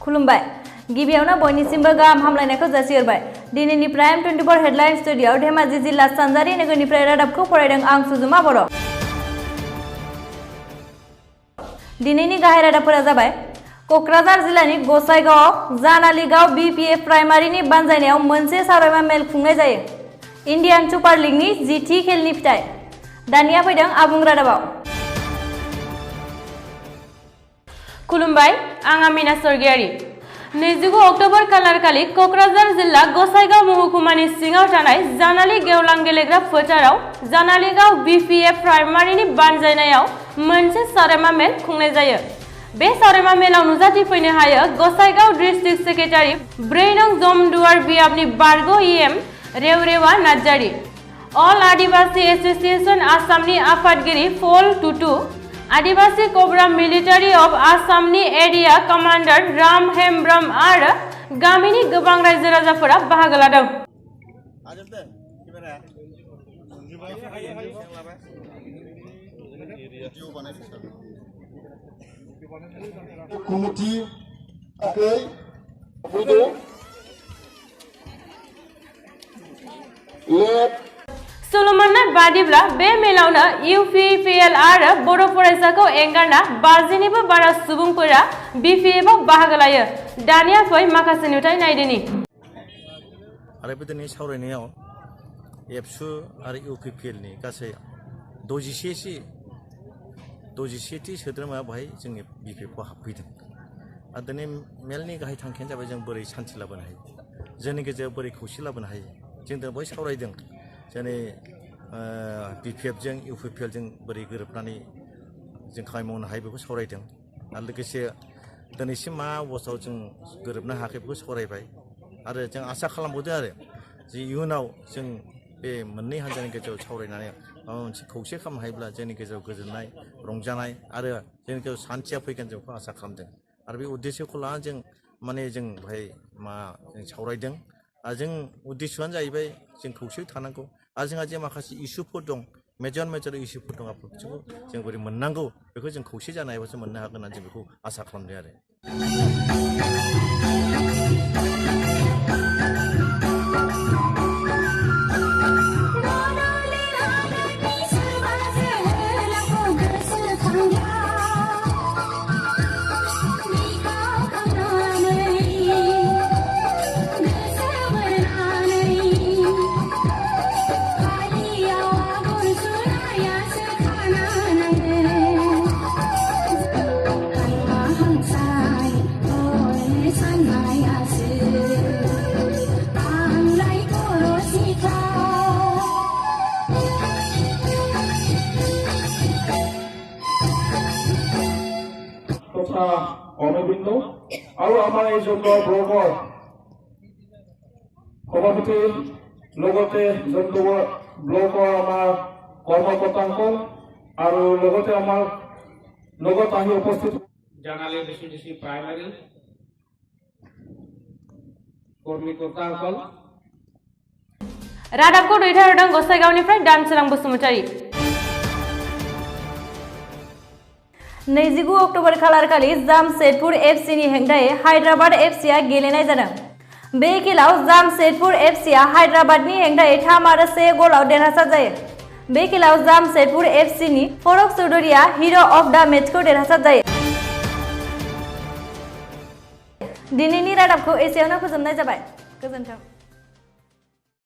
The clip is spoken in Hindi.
खुलुमबाय गिबियावनो बयनिसिमबो गाहाम हामलायनायखौ जासिहरबाय। दिनैनि प्राइम 24 हेडलाइन स्टुडिय'आव धेमाजि जिल्ला सानजारि नोगोरनिफ्राय रादाबखौ फरायदों आं सुजुमा बर'। दिनैनि गाहाय रादाबफोरा जाबाय क'क्राझार जिल्लानि गसाइगावआव जानालिगाव BPF प्राइमारिनि बानजायनायाव मोनसे सावरायमा मेल खुंनाय जायो। इन्डियान सुपार लीगनि 10थि खेलनि फिथाइ। दानिया फैदों आबुं रादाबाव। खुलुमबाय आं आमिना सरगियारि। 29 अक्ट'बर खालारखालि क'क्राझार जिल्ला गसाइगाव महकुमानि सिङाव थानाय जानालि गेवलां गेलेग्रा फोथाराव जानालिगाव BPF प्राइमारिनि बानजायनायाव मोनसे सावरायमा मेल खुंनाय जायो। बे सावरायमा मेलाव नुजाथिफैनो हायो गसाइगाव डिस्ट्रिक्ट सेक्रेटारि 4 नं जमदुवार बियाबनि बारग' EM रेवरेवा नार्जारि, अल आदिबासी एसोसिएशन आसामनि आफादगिरि फल टुटु, आदिबासी कब्रा मिलिटारि अफ आसामनि एरिया कमान्डार राम हेम्ब्रम आरो गामिनि गोबां रायजो राजाफोरा बाहागो लादों। सल'मननाय बादिब्ला बे मेलावनो UPPL आरो बर' फरायसाखौ एंगारना 50निबो बारा सुबुंफोरा BPF आव बाहागो लायो। दानिया फै माखासे नुथाय नायदोनि। आरो बेदिनै सावरायनायाव एबसु आरो UPPL नि गासै 61थि सोद्रोमाया बेहाय जोंनि BPF आव हाबफैदों। आरो दिनै मेलनि गाहाय थांखियानो जाबाय जों बोरै सान्थि लाबोनो हायो, जोंनि गेजेराव बोरै खौसे लाबोनो हायो। जों दिनै बेहाय सावरायदों जोंनि BPF जों UPPL जों बोरै गोरोबनानै जों खामानि मावनो हायो बेखौ सावरायदों। आरो लोगोसे दिनैसिम मा अबस्थायाव जों गोरोबनो हायाखै बेखौ सावरायबाय। आरो जों आसा खालामबावदों आरो जे इयुनाव जों बे मोननै हान्जानि गेजेराव सावरायनानै माबा मोनसे खौसे खालामनो हायोब्ला जोंनि गेजेराव गोजोननाय रंजानाय आरो जोंनि गेजेराव सान्थिया फैगोन जों बेखौ आसा खालामदों। आरो बे उद्देश्यखौ लानानै जों जों बेहाय जों सावरायदों। आरो जों उद्देश्यआनो जाहैबाय जों खौसेयै थानांगौ। आरो जोंहा जे माखासे इसुफोर दं, मेजर इसुफोर दं, बेफोरखौ जों बोरै मोननांगौ बेखौ जों खौसे जानायबासो मोननो हागोन होननानै जों बेखौ आसा खालामदों आरो। অনবিন্দ আৰু আমাৰ এই জন্মৰ ব্লকৰ সভাপতিৰ লগতে জন্মৰ ব্লকৰ আমাৰ কৰ্মকৰ্তাসকল আৰু লগতে আমাৰ লগত আহি উপস্থিত জানালি BCDC প্ৰাইমাৰী কৰ্মীকৰ্তাসকল। रादाबखौ दैथायहरदों गसाइगावनिफ्राय दानसोरां बसुमतारी। 29 अक्ट'बर खालारखालि जामशेदपुर FCनि हेंथायै हायद्राबाद FCआ गेलेनाय जादों। बे खेलाव जामशेदपुर FCआ हायद्राबादनि हेंथायै 3 आरो 1 गलाव देरहासार जायो। बे खेलाव जामशेदपुर FCनि फरक चौधुरीआ हिर' अफ दा मेचखौ देरहासार जायो। दिनैनि रादाबखौ एसेयावनो फोजोबनाय जाबाय। गोजोन्थों।